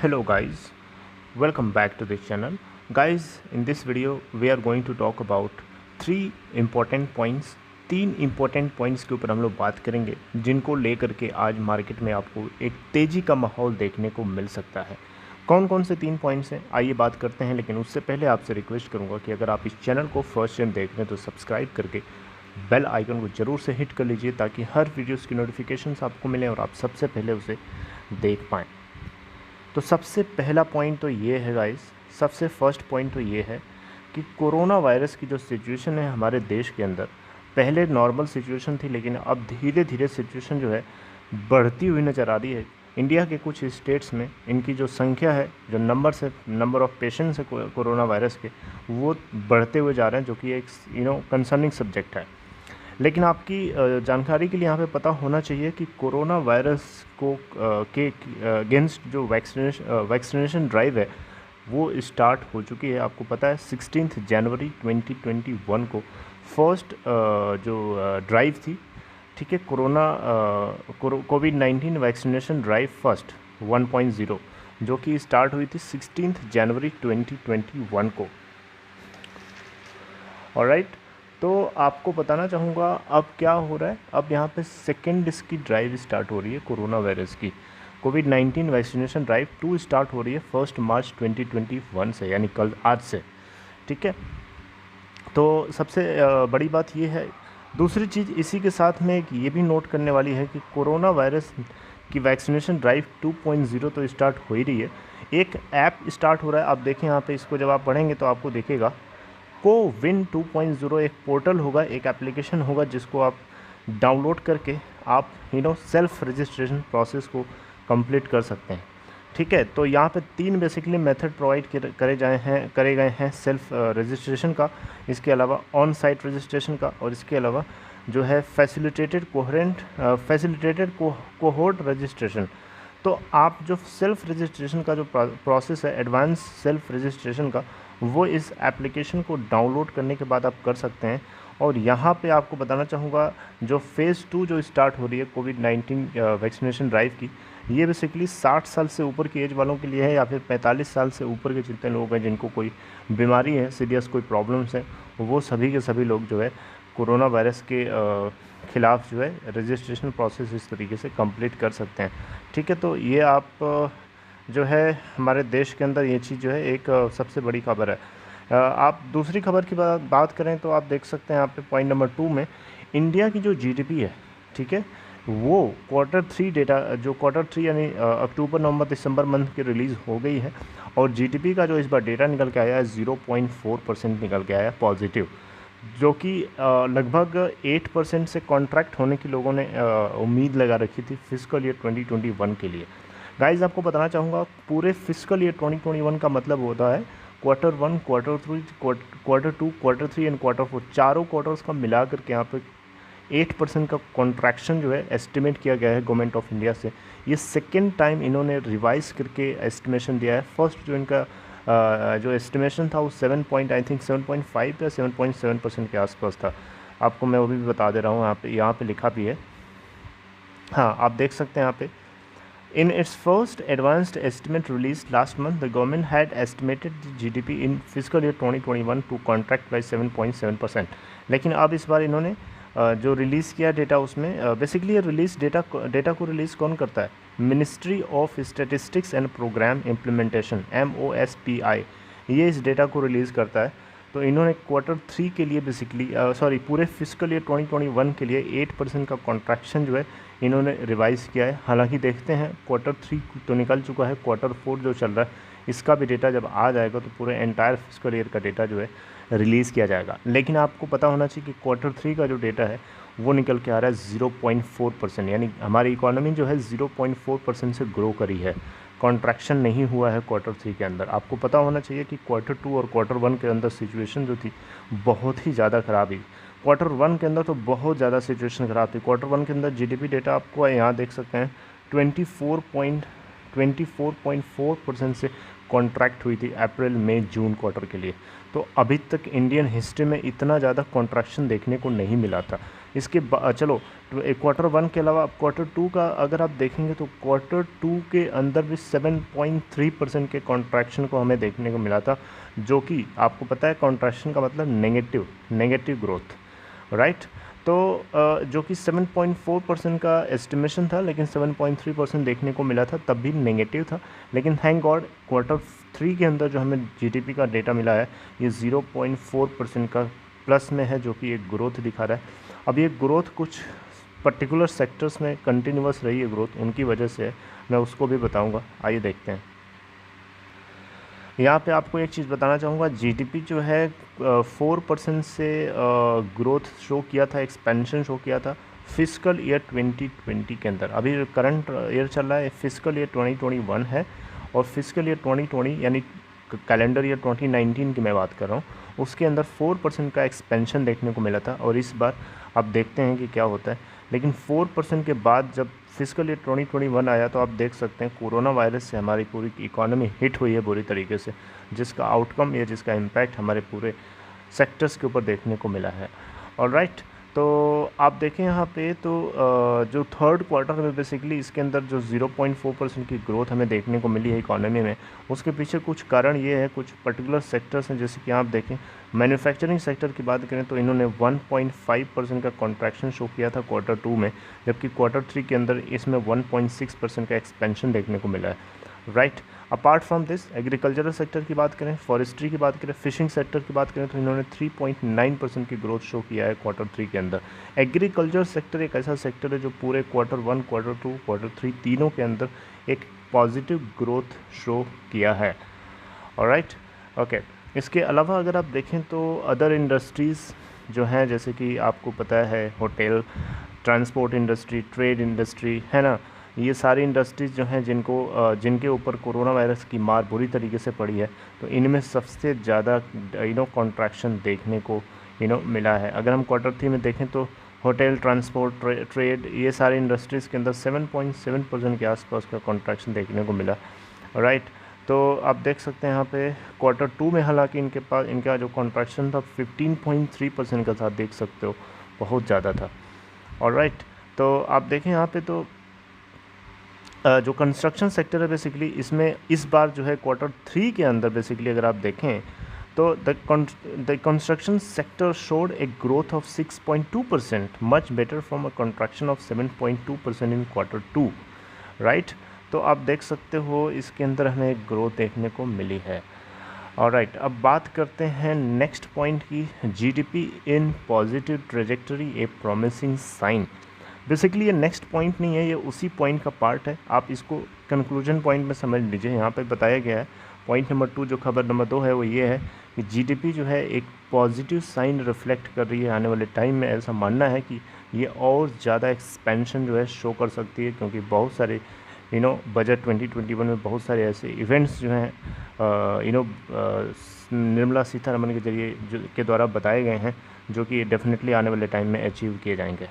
Hello guys, welcome back to this channel. Guys, in this video we are going to talk about three important points. तीन important points के ऊपर हम लोग बात करेंगे जिनको लेकर के आज मार्केट में आपको एक तेज़ी का माहौल देखने को मिल सकता है। कौन कौन से तीन पॉइंट्स हैं आइए बात करते हैं, लेकिन उससे पहले आपसे रिक्वेस्ट करूंगा कि अगर आप इस चैनल को फर्स्ट टाइम देख रहे हैं तो सब्सक्राइब करके बेल आइकन को ज़रूर से हिट कर लीजिए ताकि हर वीडियोज़ की नोटिफिकेशंस आपको मिलें और आप सबसे पहले उसे देख पाएँ। तो सबसे पहला पॉइंट तो ये है गाइस, सबसे फर्स्ट पॉइंट तो ये है कि कोरोना वायरस की जो सिचुएशन है हमारे देश के अंदर, पहले नॉर्मल सिचुएशन थी लेकिन अब धीरे धीरे सिचुएशन जो है बढ़ती हुई नज़र आ रही है। इंडिया के कुछ स्टेट्स में इनकी जो संख्या है, जो नंबर ऑफ पेशेंट्स है कोरोना वायरस के, वो बढ़ते हुए जा रहे हैं, जो कि एक कंसर्निंग सब्जेक्ट है। लेकिन आपकी जानकारी के लिए यहाँ पे पता होना चाहिए कि कोरोना वायरस को के अगेंस्ट जो वैक्सीनेशन ड्राइव है वो स्टार्ट हो चुकी है। आपको पता है 16 जनवरी 2021 को फर्स्ट जो ड्राइव थी, ठीक है, कोविड-19 वैक्सीनेशन ड्राइव फर्स्ट 1.0 जो कि स्टार्ट हुई थी 16 जनवरी 2021 को। ऑलराइट, तो आपको बताना चाहूँगा अब क्या हो रहा है। अब यहाँ पे सेकेंड इसकी ड्राइव स्टार्ट हो रही है कोरोना वायरस की। कोविड-19 वैक्सीनेशन ड्राइव 2 स्टार्ट हो रही है 1 मार्च 2021 से, यानी कल, आज से, ठीक है। तो सबसे बड़ी बात ये है। दूसरी चीज़ इसी के साथ में एक ये भी नोट करने वाली है कि कोरोना वायरस की वैक्सीनेशन ड्राइव 2.0 तो स्टार्ट हो ही रही है, एक ऐप स्टार्ट हो रहा है। आप देखें यहाँ पे, इसको जब आप पढ़ेंगे तो आपको दिखेगा कोविन 2.0 एक पोर्टल होगा, एक एप्लीकेशन होगा जिसको आप डाउनलोड करके आप सेल्फ रजिस्ट्रेशन प्रोसेस को कंप्लीट कर सकते हैं, ठीक है। तो यहाँ पे तीन बेसिकली मेथड प्रोवाइड करे गए हैं सेल्फ रजिस्ट्रेशन का, इसके अलावा ऑन साइट रजिस्ट्रेशन का, और इसके अलावा जो है फैसिलिटेटेड कोहोर्ट रजिस्ट्रेशन। तो आप जो सेल्फ रजिस्ट्रेशन का जो प्रोसेस है, एडवांस सेल्फ रजिस्ट्रेशन का, वो इस एप्लीकेशन को डाउनलोड करने के बाद आप कर सकते हैं। और यहाँ पे आपको बताना चाहूँगा जो फ़ेज़ 2 जो स्टार्ट हो रही है कोविड-19 वैक्सीनेशन ड्राइव की, ये बेसिकली 60 साल से ऊपर की एज वालों के लिए है, या फिर 45 साल से ऊपर के जितने लोग हैं जिनको कोई बीमारी है, सीरियस कोई प्रॉब्लम्स है, वो सभी के सभी लोग जो है कोरोना वायरस के ख़िलाफ़ जो है रजिस्ट्रेशन प्रोसेस इस तरीके से कंप्लीट कर सकते हैं, ठीक है। तो ये आप जो है हमारे देश के अंदर ये चीज़ जो है एक सबसे बड़ी खबर है। आप दूसरी खबर की बात करें तो आप देख सकते हैं यहाँ पे पॉइंट नंबर 2 में इंडिया की जो जीडीपी है, ठीक है, वो Q3 डेटा, जो Q3 यानी अक्टूबर, नवंबर, दिसंबर मंथ की रिलीज़ हो गई है, और जीडीपी का जो इस बार डेटा निकल के आया है 0.4% निकल के आया है पॉजिटिव, जो कि लगभग 8% से कॉन्ट्रैक्ट होने की लोगों ने उम्मीद लगा रखी थी फिस्कल ईयर 2021 के लिए। गाइज़, आपको बताना चाहूँगा पूरे फिस्कल ईयर 2021 का मतलब होता है Q1, Q3, Q2, Q3 and Q4, चारों क्वार्टर्स का मिला करके यहाँ पे 8% का कॉन्ट्रैक्शन जो है एस्टिमेट किया गया है गवर्नमेंट ऑफ इंडिया से। ये सेकेंड टाइम इन्होंने रिवाइज़ करके एस्टिमेशन दिया है। फर्स्ट जो इनका जो एस्टिमेशन था वो 7.5 या 7.7% के आसपास था। आपको मैं वो भी बता दे रहा हूँ, यहाँ पे लिखा भी है, हाँ आप देख सकते हैं यहाँ पे। In its first advanced estimate released last month, the government had estimated the GDP in fiscal year 2021 to contract by 7.7%. लेकिन अब इस बार इन्होंने जो रिलीज़ किया डेटा, उसमें बेसिकली ये रिलीज़ डेटा को रिलीज़ कौन करता है? Ministry of statistics and programme implementation, MOSPI, ये इस डेटा को रिलीज़ करता है। तो इन्होंने Q3 के लिए बेसिकली पूरे फिस्कल ईयर 2021 के लिए 8% का कॉन्ट्रैक्शन जो है इन्होंने रिवाइज़ किया है। हालांकि देखते हैं, Q3 तो निकल चुका है, Q4 जो चल रहा है इसका भी डेटा जब आ जाएगा तो पूरे एंटायर फिस्कल ईयर का डेटा जो है रिलीज़ किया जाएगा। लेकिन आपको पता होना चाहिए कि Q3 का जो डेटा है वो निकल के आ रहा है 0.4%, यानी हमारी इकोनॉमी जो है 0.4% से ग्रो करी है, कॉन्ट्रैक्शन नहीं हुआ है Q3 के अंदर। आपको पता होना चाहिए कि Q2 और Q1 के अंदर सिचुएशन जो थी बहुत ही ज़्यादा ख़राब हुई। Q1 के अंदर तो बहुत ज़्यादा सिचुएशन ख़राब थी। Q1 के अंदर जीडीपी डेटा आपको यहाँ देख सकते हैं 24.4% से कॉन्ट्रैक्ट हुई थी अप्रैल, मई, जून क्वार्टर के लिए। तो अभी तक इंडियन हिस्ट्री में इतना ज़्यादा कॉन्ट्रैक्शन देखने को नहीं मिला था। इसके चलो क्वार्टर वन के अलावा अब क्वार्टर टू का अगर आप देखेंगे तो क्वार्टर टू के अंदर भी 7.3% के कॉन्ट्रैक्शन को हमें देखने को मिला था, जो कि आपको पता है कॉन्ट्रैक्शन का मतलब नेगेटिव ग्रोथ, राइट। तो जो कि 7.4% का एस्टिमेशन था, लेकिन 7.3% देखने को मिला था, तब भी नेगेटिव था। लेकिन थैंक गॉड क्वार्टर थ्री के अंदर जो हमें जीडीपी का डेटा मिला है ये 0.4% का प्लस में है, जो कि एक ग्रोथ दिखा रहा है। अब ये ग्रोथ कुछ पर्टिकुलर सेक्टर्स में कंटिन्यूअस रही है ग्रोथ, उनकी वजह से मैं उसको भी बताऊंगा। आइए देखते हैं। यहाँ पे आपको एक चीज़ बताना चाहूँगा, जीडीपी जो है 4% से ग्रोथ शो किया था, एक्सपेंशन शो किया था फिजिकल ईयर 2020 के अंदर। अभी करंट ईयर चल रहा है, फिजिकल ईयर 2021 है, और फिजिकल ईयर 2020 यानी कैलेंडर ईयर 2019 की मैं बात कर रहा हूँ, उसके अंदर 4% का एक्सपेंशन देखने को मिला था। और इस बार आप देखते हैं कि क्या होता है। लेकिन 4% के बाद जब फिजिकल ईयर 2021 आया तो आप देख सकते हैं कोरोना वायरस से हमारी पूरी इकोनॉमी हिट हुई है बुरी तरीके से, जिसका आउटकम या जिसका इम्पैक्ट हमारे पूरे सेक्टर्स के ऊपर देखने को मिला है। ऑलराइट, तो आप देखें यहाँ पे तो जो थर्ड क्वार्टर में बेसिकली इसके अंदर जो 0.4% की ग्रोथ हमें देखने को मिली है इकोनॉमी में, उसके पीछे कुछ कारण ये है, कुछ पर्टिकुलर सेक्टर्स हैं। जैसे कि आप देखें मैन्युफैक्चरिंग सेक्टर की बात करें तो इन्होंने 1.5% का कॉन्ट्रैक्शन शो किया था क्वार्टर टू में, जबकि क्वार्टर थ्री के अंदर इसमें 1.6% का एक्सपेंशन देखने को मिला है, right. Apart from this agricultural sector की बात करें, फॉरेस्ट्री की बात करें, फिशिंग सेक्टर की बात करें तो इन्होंने 3.9% की ग्रोथ शो किया है क्वार्टर थ्री के अंदर। एग्रीकल्चर सेक्टर एक ऐसा सेक्टर है जो पूरे quarter one, quarter two, quarter three तीनों के अंदर एक पॉजिटिव ग्रोथ शो किया है, ऑलराइट, ओके। इसके अलावा अगर आप देखें तो अदर इंडस्ट्रीज़ जो हैं, जैसे कि आपको पता है hotel, transport industry, trade industry, है ना, ये सारी इंडस्ट्रीज़ जो हैं जिनके ऊपर कोरोना वायरस की मार बुरी तरीके से पड़ी है, तो इनमें सबसे ज़्यादा कॉन्ट्रैक्शन देखने को मिला है। अगर हम क्वार्टर थ्री में देखें तो होटल, ट्रांसपोर्ट, ट्रेड, ये सारी इंडस्ट्रीज़ के अंदर 7.7% के आसपास का कॉन्ट्रैक्शन देखने को मिला, राइट। तो आप देख सकते हैं यहाँ पे क्वार्टर टू में हालांकि इनका जो कॉन्ट्रैक्शन था 15.3% का था, देख सकते हो बहुत ज़्यादा था, ऑलराइट। तो आप देखें यहाँ पे तो जो कंस्ट्रक्शन सेक्टर है बेसिकली इसमें इस बार जो है क्वार्टर थ्री के अंदर बेसिकली अगर आप देखें तो the construction sector showed a growth of 6.2%, much better from a contraction of 7.2% in quarter two, right. तो आप देख सकते हो इसके अंदर हमें एक ग्रोथ देखने को मिली है, ऑलराइट। अब बात करते हैं नेक्स्ट पॉइंट की, GDP in positive trajectory a promising sign. Basically ये नेक्स्ट पॉइंट नहीं है, ये उसी पॉइंट का पार्ट है, आप इसको कंक्लूजन पॉइंट में समझ लीजिए। यहाँ पे बताया गया है पॉइंट नंबर 2, जो खबर नंबर 2 है वो ये है कि जीडीपी जो है एक पॉजिटिव साइन रिफ्लेक्ट कर रही है आने वाले टाइम में। ऐसा मानना है कि ये और ज़्यादा एक्सपेंशन जो है शो कर सकती है, क्योंकि बहुत सारे बजट 2021 में बहुत सारे ऐसे इवेंट्स जो हैं निर्मला सीतारमण के जरिए के द्वारा बताए गए हैं, जो कि डेफिनेटली आने वाले टाइम में अचीव किए जाएंगे।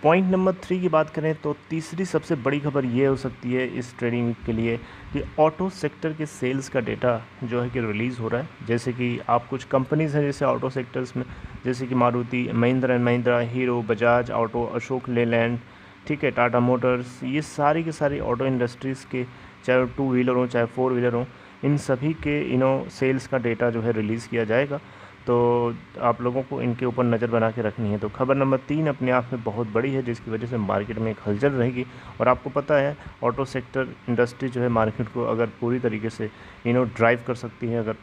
पॉइंट नंबर 3 की बात करें तो तीसरी सबसे बड़ी खबर ये हो सकती है इस ट्रेडिंग वीक के लिए कि ऑटो सेक्टर के सेल्स का डेटा जो है कि रिलीज़ हो रहा है। जैसे कि आप कुछ कंपनीज़ हैं जैसे ऑटो सेक्टर्स में, जैसे कि Maruti, Mahindra and Mahindra, hero, Bajaj auto, Ashok Leyland, ठीक है, टाटा मोटर्स, ये सारी के सारी ऑटो इंडस्ट्रीज़ के, चाहे 2 व्हीलर हो चाहे 4 व्हीलर हो, इन सभी के सेल्स का डेटा जो है रिलीज़ किया जाएगा। तो आप लोगों को इनके ऊपर नज़र बना के रखनी है। तो खबर नंबर 3 अपने आप में बहुत बड़ी है, जिसकी वजह से मार्केट में एक हलचल रहेगी। और आपको पता है ऑटो सेक्टर इंडस्ट्री जो है मार्केट को अगर पूरी तरीके से ड्राइव कर सकती है, अगर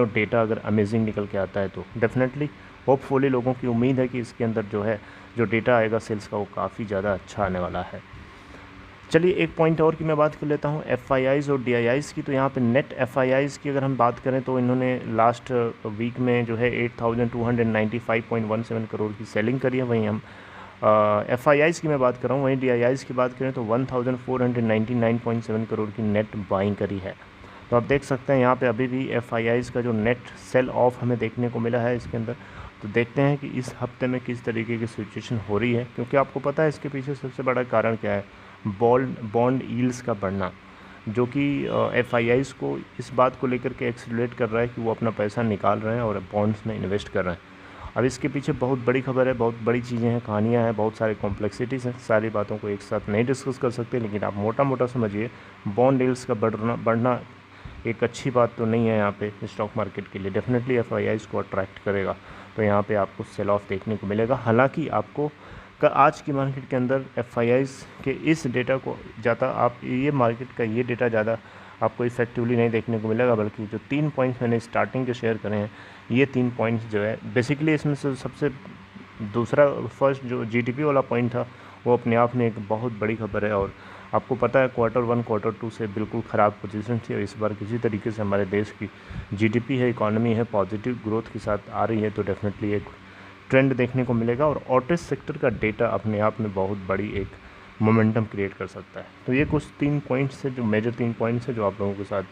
डेटा अगर अमेजिंग निकल के आता है तो डेफिनेटली होपफुली लोगों की उम्मीद है कि इसके अंदर जो डेटा आएगा सेल्स का वो काफ़ी ज़्यादा अच्छा आने वाला है। चलिए एक पॉइंट और की मैं बात कर लेता हूँ एफआईआईज़ और डीआईआईज़ की। तो यहाँ पे नेट एफआईआईज़ की अगर हम बात करें तो इन्होंने लास्ट वीक में जो है 8,295.17 करोड़ की सेलिंग करी है। वहीं हम एफआईआईज़ की मैं बात कर रहा हूँ, वहीं डीआईआईज़ की बात करें तो 1,499.7 करोड़ की नेट बाइंग करी है। तो आप देख सकते हैं यहाँ पे अभी भी एफआईआईज़ का जो नेट सेल ऑफ हमें देखने को मिला है इसके अंदर। तो देखते हैं कि इस हफ्ते में किस तरीके की सिचुएशन हो रही है, क्योंकि आपको पता है इसके पीछे सबसे बड़ा कारण क्या है, बॉन्ड यील्ड्स का बढ़ना, जो कि एफआईआईज़ को इस बात को लेकर के एक्सीलरेट कर रहा है कि वो अपना पैसा निकाल रहे हैं और बॉन्ड्स में इन्वेस्ट कर रहे हैं। अब इसके पीछे बहुत बड़ी खबर है, बहुत बड़ी चीज़ें हैं, कहानियाँ हैं, बहुत सारे कॉम्प्लेक्सिटीज़ हैं, सारी बातों को एक साथ नहीं डिस्कस कर सकते, लेकिन आप मोटा मोटा समझिए बॉन्ड यील्ड्स का बढ़ना एक अच्छी बात तो नहीं है यहाँ पे स्टॉक मार्केट के लिए। डेफिनेटली एफआईआईज़ को अट्रैक्ट करेगा, तो यहाँ पे आपको सेल ऑफ देखने को मिलेगा। हालांकि आपको आज की मार्केट के अंदर एफआईआईज़ के इस डेटा को ज़्यादा आप ये मार्केट का ये डेटा ज़्यादा आपको इफेक्टिवली नहीं देखने को मिलेगा, बल्कि जो 3 पॉइंट्स मैंने स्टार्टिंग के शेयर करे हैं, ये 3 पॉइंट्स जो है बेसिकली इसमें से सबसे दूसरा फर्स्ट जो जीडीपी वाला पॉइंट था वो अपने आप में एक बहुत बड़ी खबर है। और आपको पता है Q1 Q2 से बिल्कुल ख़राब पोजीशन थी, और इस बार किसी तरीके से हमारे देश की जीडीपी है, इकॉनमी है, पॉजिटिव ग्रोथ के साथ आ रही है, तो डेफिनेटली एक ट्रेंड देखने को मिलेगा। और ऑटो सेक्टर का डेटा अपने आप में बहुत बड़ी एक मोमेंटम क्रिएट कर सकता है। तो ये कुछ 3 पॉइंट्स है, जो मेजर 3 पॉइंट्स है जो आप लोगों के साथ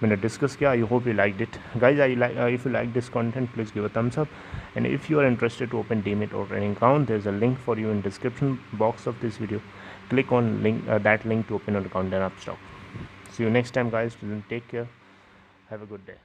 मैंने डिस्कस किया। I hope you like it guys. If you like this content please give a thumbs up, and if you are interested to open Demat or trading account, there is a link for you in description box of this video. Click on that link to open an account and Upstock. See you next time guys. Take care, have a good day.